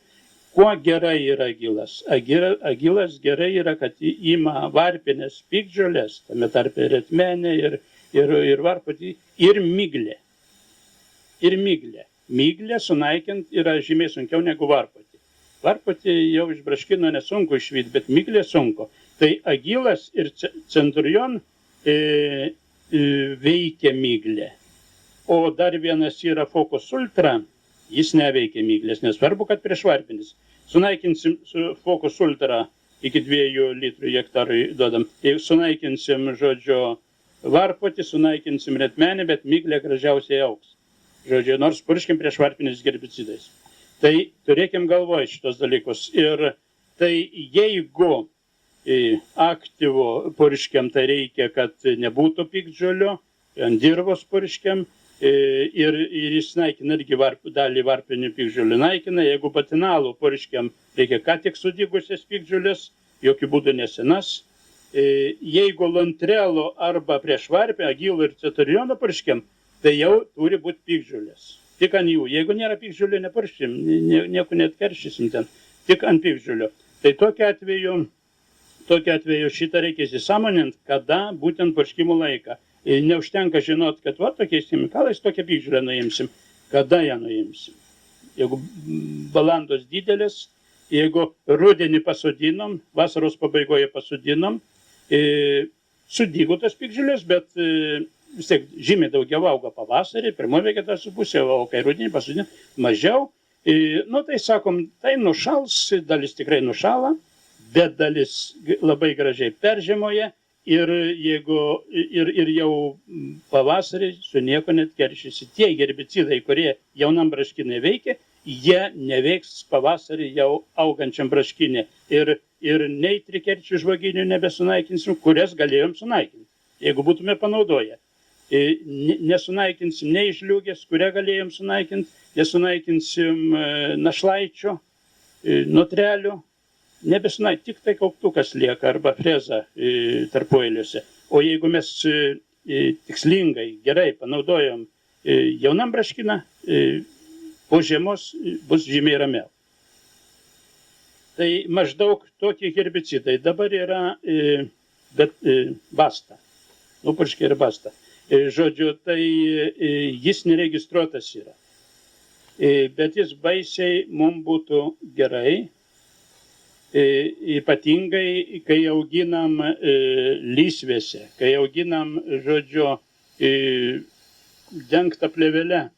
Kuo gerai yra agilas? Agilas gerai yra, kad ima varpinės piktžolės, tame tarpe retmenė ir varpotį, ir miglė. Miglė sunaikint yra žymiai sunkiau negu varpotį. Varpotį jau iš braškino nesunku išvyti, bet miglė sunku. Tai agilas ir Centurion veikia miglę. O dar vienas yra Focus Ultra, jis neveikia miglės, nesvarbu, kad priešvarpinis. Sunaikinsim su Focus Ultra iki 2 litrų hektarui duodam. Jeigu sunaikinsim, žodžiu, varpotį, sunaikinsim retmenį, bet miglė gražiausiai augs. Žodžiu, nors purškim prieš varpiniais herbicidais. Tai turėkim galvoj šitos dalykus. Ir tai jeigu aktyvų purškiam, tai reikia, kad nebūtų piktžolių, ant dirvos purškiam ir jis naikina irgi dalį varpinių piktžolių naikina. Jeigu patinalų purškiam, reikia ką tik sudigusias piktžolės, jokių būdų nesenas. Jeigu lantrelo arba prieš varpę, agilų ir ceturioną purškiam, tai jau turi būti piktžolės. Tik ant jų. Jeigu nėra piktžolių, nepurškim, nieko net keršysim ten, tik ant piktžolių. Tai tokiu atveju šitą reikia įsisąmonint, kada būtent purškimo laiką. Neužtenka žinot, kad tokiais chemikalais tokią piktžolę nuimsim. Kada ją nuimsim? Jeigu balandos didelės, jeigu rudenį pasodinom, vasaros pabaigoje pasodinom, sudygo tas piktžolės, bet vis tiek žymiai daugiau auga pavasarį, pirmoje vegetacijos pusėje, o kai rudenį pasodinam mažiau. Tai sakom, tai nušals, dalis tikrai nušala, bet dalis labai gražiai peržiemoja ir jau pavasarį su nieko net keršysi. Tie herbicidai, kurie jaunam braškinai veikia, jie neveiks pavasarį jau augančiam braškinė. Ir nei trikerčių žvaginių nebesunaikinsim, kurias galėjom sunaikinti, jeigu būtume panaudoję. Nesunaikinsim nei žliūgės, kurią galėjom sunaikinti, nesunaikinsim našlaičio, nutrelių, nebesunaikinsim, tik tai kauptukas lieka arba freza tarpueiliuose. O jeigu mes tikslingai, gerai panaudojom jaunam braškiną, po žiemos bus žymiai ramiau. Tai maždaug tokie herbicidai. Dabar yra basta. Nupurškė ir basta. Žodžiu, tai jis neregistruotas yra. Bet jis baisiai mums būtų gerai, ypatingai, kai auginam lysvėse, kai auginam, žodžiu, dengtą plėvelę.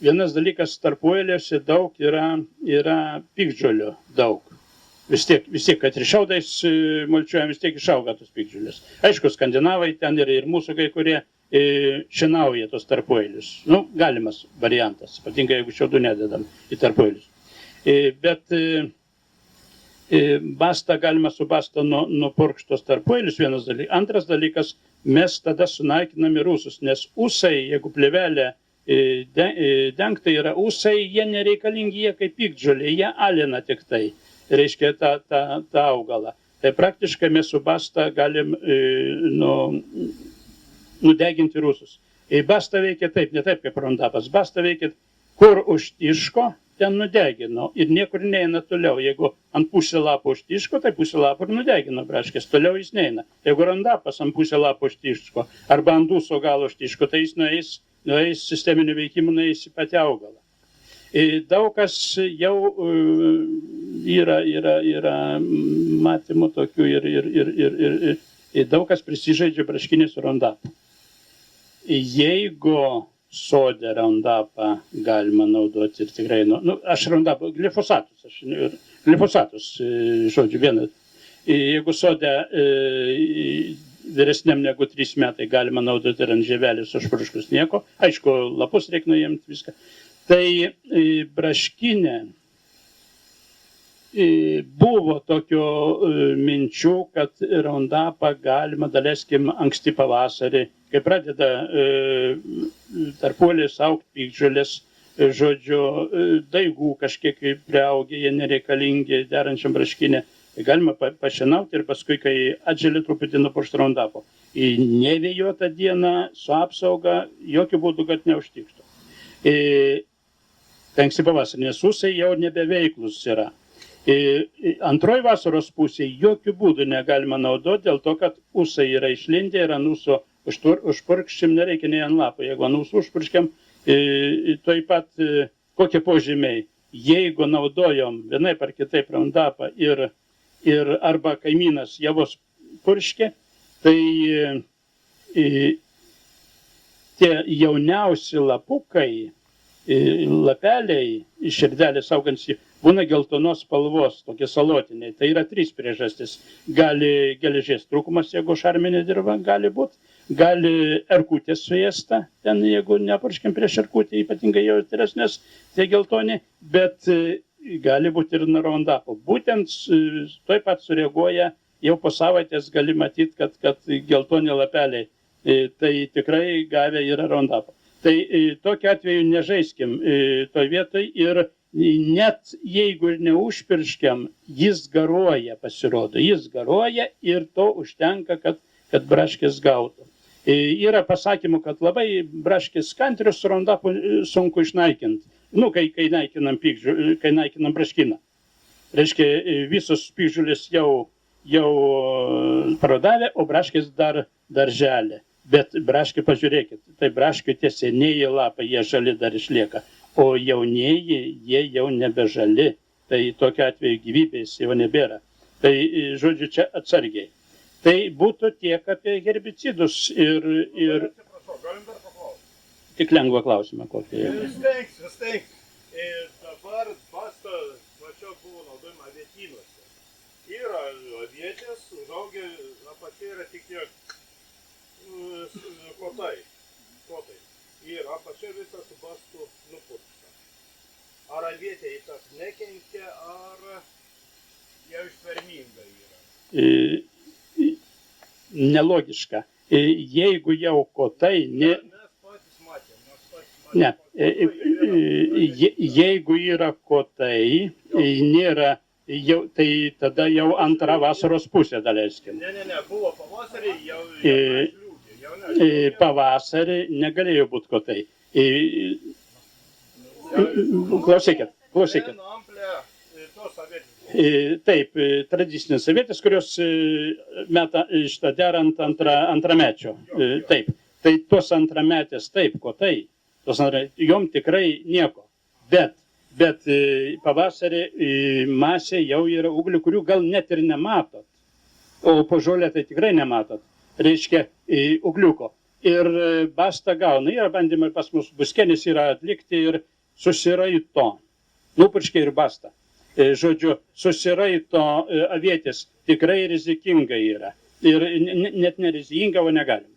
Vienas dalykas, tarpueiliuose daug yra piktžolių daug. Vis tiek, kad ir šiaudais mulčiuojam, vis tiek išauga tos piktžolės. Aišku, skandinavai ten ir mūsų kai kurie šienauja tos tarpueilius. Galimas variantas, ypatingai jeigu šiaudų nededam į tarpueilius. Bet bastą galima su basta nupurkšt tos tarpueilius, vienas dalykas. Antras dalykas, mes tada sunaikinam ir ūsus, nes ūsai, jeigu plėvelė dengta yra ūsai, jie nereikalingi, jie kaip piktžolė, jie alina tik tai. Reiškia tą augalą. Tai praktiškai mes su basta galim nudeginti rūsus. Basta veikia taip, ne taip kaip rondapas. Basta veikia, kur užtiško, ten nudegino ir niekur neina toliau. Jeigu ant pusė lapo užtiško, tai pusė lapo ir nudegino braškės, toliau jis neina. Jeigu rondapas ant pusė lapo užtiško arba ant ūso galo užtiško, tai jis nueis sisteminiu veikimu, nueis į patį augalą. Daug kas jau yra matymų tokių ir daug kas prisižaidžia braškinį su rondapu. Jeigu sode rondapą galima naudoti ir tikrai, aš rondapą, glifosatus, žodžiu, vieną. Jeigu sode vyresniam negu 3 metai galima naudoti ir ant žievelės užpurškus nieko, aišku, lapus reikia nuimti viską. Tai braškinė buvo tokio minčių, kad rondapą galima, daleiskim, anksti pavasarį, kai pradeda tarpuolės augti piktžolės, žodžiu, daigų kažkiek priaugę, jie nereikalingi derančiam braškinę, tai galima pašienauti ir paskui, kai atžėlė truputį nupuršti rondapo. Į nevėjuotą dieną su apsauga jokių būdų, kad neužtiktų. Anksti pavasarį, nes ūsai jau nebeveiklus yra. Antroji vasaros pusė jokių būdų negalima naudoti, dėl to, kad ūsai yra išlindę ir ant ūso užpurkščiam nereikia nei ant lapo. Jeigu ant ūsų užpurkščiam, taip pat kokie požymiai. Jeigu naudojom vienaip ar kitaip rondapą ir arba kaimynas javos purškė, tai tie jauniausi lapukai lapeliai iš širdelės augantys būna geltonos spalvos, tokie salotiniai. Tai yra 3 priežastis. Gali geležies trūkumas, jeigu šarminė dirva, gali būti. Gali erkutė suėsta, ten jeigu nepurškim prieš erkutę, ypatingai jautresnės, tie geltoni, bet gali būti ir nuo Roundupo. Būtent toj pat sureaguoja, jau po savaitės gali matyti, kad geltoni lapeliai. Tai tikrai gavę yra Roundupo. Tai tokiu atveju nežaiskim toj vietoj ir net jeigu ir neužpirškiam, jis garuoja, pasirodo. Jis garuoja ir to užtenka, kad braškės gautų. Yra pasakymų, kad labai braškės kantrius su Roundupu sunku išnaikinti. Kai naikinam braškyną. Reiškia, visos piktžolės jau pradavė, o braškės dar želia. Bet braškių pažiūrėkit, tai braškių tie senieji lapai, jie žali dar išlieka, o jaunieji, jie jau nebežali. Tai tokiu atveju gyvybės jau nebėra. Tai, žodžiu, čia atsargiai. Tai būtų tiek apie herbicidus ir... Galim dar paklausti? Tik lengvą klausimą kokį. Stengsiu. Dabar basta plačiau buvo naudojama avietynuose. Yra avietės, užaugę, apačiai yra tik tiek kotai. Ir apačiai visas su bastu nupurkšta. Ar avietė į tas nekenkia, ar jau išverminga yra? Nelogiška. Jeigu jau kotai... Mes patys matėm. Jeigu yra kotai, nėra, tai tada jau antrą vasaros pusę daleiskim. Ne, buvo pavasarį, jau pavasarį negalėjo būti kotai. Klausykit. Taip, tradicinės avietės, kurios meta derant antramečio. Taip, tai tos antrametės, taip, kotai, jom tikrai nieko. Bet pavasarį masė jau yra ūglių, kurių gal net ir nematot. O po žolę tai tikrai nematot. Reiškia ūgliuko. Ir bastą gauna. Yra bandymai pas mus Buskenis yra atlikti ir susiraito. Nupurškė ir bastą. Žodžiu, susiraito avietės tikrai rizikinga yra. Ir net nerizikinga, o negalima.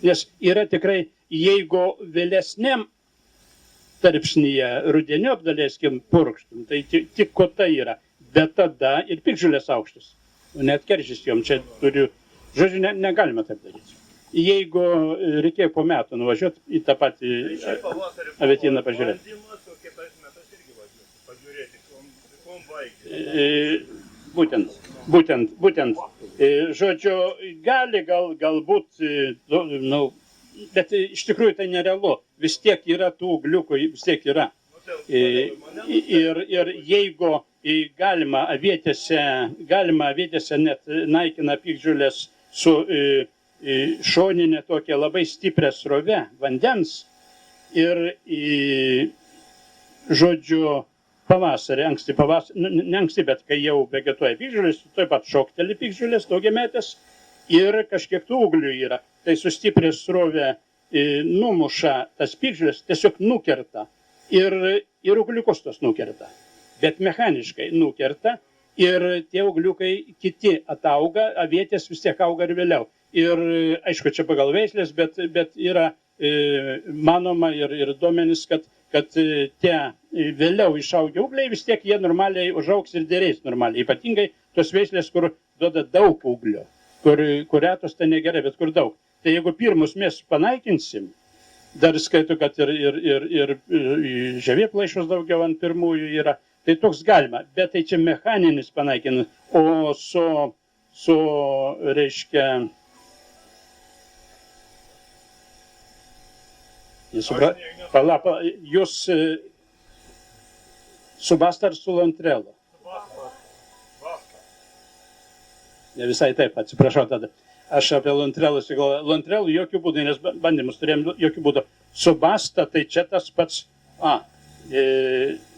Nes yra tikrai, jeigu vėlesniam tarpsnyje rudeniop daleiskim purkštum, tai tik kota yra. Bet tada ir piktžolės aukštus. Net keržys jom čia turiu. Žodžiu, negalima taip daryti. Jeigu reikėjo po metų nuvažiuoti į tą patį avietyną pažiūrėti. Būtent. Žodžiu, gali galbūt, bet iš tikrųjų tai nerealu. Vis tiek yra tų ūgliukų, vis tiek yra. Ir jeigu galima avietėse net naikina piktžolės su šoninė tokia labai stiprią srovę vandens ir žodžiu pavasarį, anksti pavasarį, ne anksti, bet kai jau vegetuoja piktžolės, taip pat šokteli piktžolės daugiametės ir kažkiek tų ūglių yra. Tai su stiprią srovę numuša tas piktžolės, tiesiog nukerta ir ūgliukus tos nukerta. Bet mechaniškai nukerta ir tie ūgliukai kiti atauga, avietės vis tiek auga ir vėliau. Ir aišku, čia pagal veislės, bet yra manoma ir duomenys, kad tie vėliau išaugę ūgliai vis tiek jie normaliai užaugs ir dėrės normaliai. Ypatingai tos veislės, kur duoda daug ūglio, kur retos tai negerai, bet kur daug. Tai jeigu pirmus mes panaikinsim, dar skaitu, kad ir žievėplaišos daugiau ant pirmųjų yra, tai toks galima. Bet tai čia mechaninis panaikinimas, o su reiškia... Jūs su basta ar su lontrelu? Ne visai taip, atsiprašau tada. Aš apie lontrelus, lontrelų jokių būdų, nes bandymus turėjom jokių būdų. Su basta tai čia tas pats,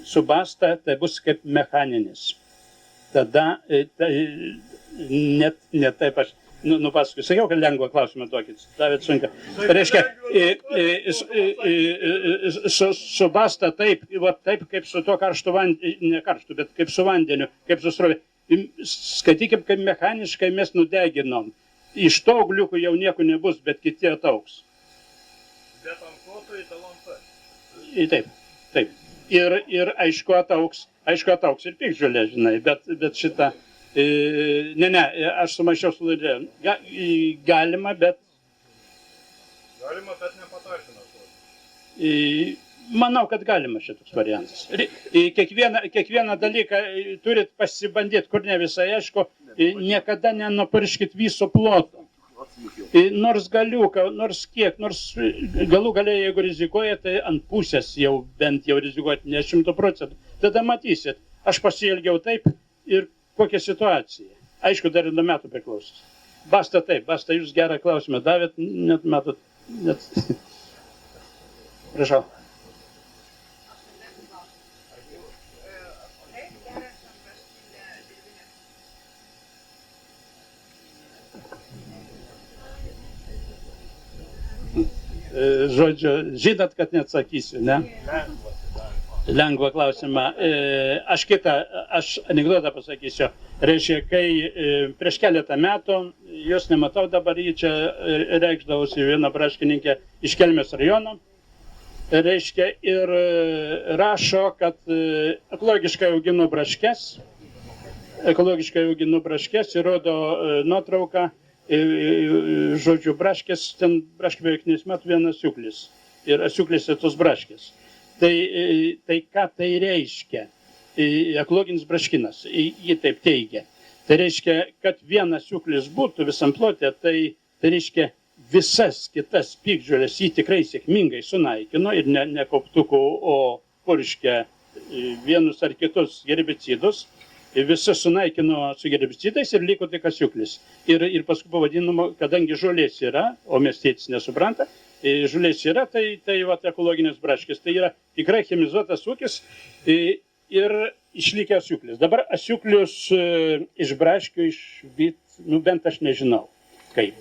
su basta tai bus kaip mechaninis. Tada net taip aš, Paskui sakiau, kad lengvą klausimą duokit. Davėt sunką. Reiškia, su basta taip, kaip su to karštu vandeniu, ne karštu, bet kaip su vandeniu, kaip su srovė. Skaitykim, kaip mechaniškai mes nudeginom. Iš to ugliukų jau nieko nebus, bet kiti ataugs. Bet ant ploto į tą lampą. Taip. Ir aišku ataugs ir piktžolė, žinai, bet šitą, aš sumaišiau su laidė. Galima, bet nepatartina. manau, kad galima šitoks variantas. Kiekvieną dalyką turit pasibandyti, kur ne visai aišku, niekada nenupirškit viso ploto. Nors galiuką, nors kiek, nors galų galia, jeigu rizikuoja, tai ant pusės jau bent jau rizikuoti, ne 100%. Tada matysit, aš pasielgiau taip ir kokia situacija. Aišku, dar ir nuo metų priklausys. Basta taip, Basta, jūs gerą klausimą davėt, net matot, net... Prašau. Žodžiu, žinot, kad neatsakysiu, ne? Lengvą klausimą. Aš anekdotą pasakysiu. Reiškia, kai prieš keletą metų, jos nematau dabar, jį čia reikšdavosi viena braškininkė iš Kelmės rajono. Reiškia, ir rašo, kad ekologiškai auginu braškes ir rodo nuotrauką. Žodžiu, braškės, ten braškė beveik nesmet vienas asiuklis. Ir asiuklėse tos braškės. Tai ką tai reiškia? Ekologinis braškinas, jį taip teigia. Tai reiškia, kad vienas asiuklis būtų visam plote, tai reiškia visas kitas piktžoles jį tikrai sėkmingai sunaikino ir ne kauptukų, o purškia vienus ar kitus herbicidus. Visas sunaikino su herbicidais ir liko tik asiuklis. Ir paskui pavadinama, kadangi žolės yra, o miestietis nesupranta, žolės yra, tai ekologinės braškės. Tai yra tikrai chemizuotas ūkis ir išlikę asiuklis. Dabar asiuklius iš braškių išvyt, bent aš nežinau kaip.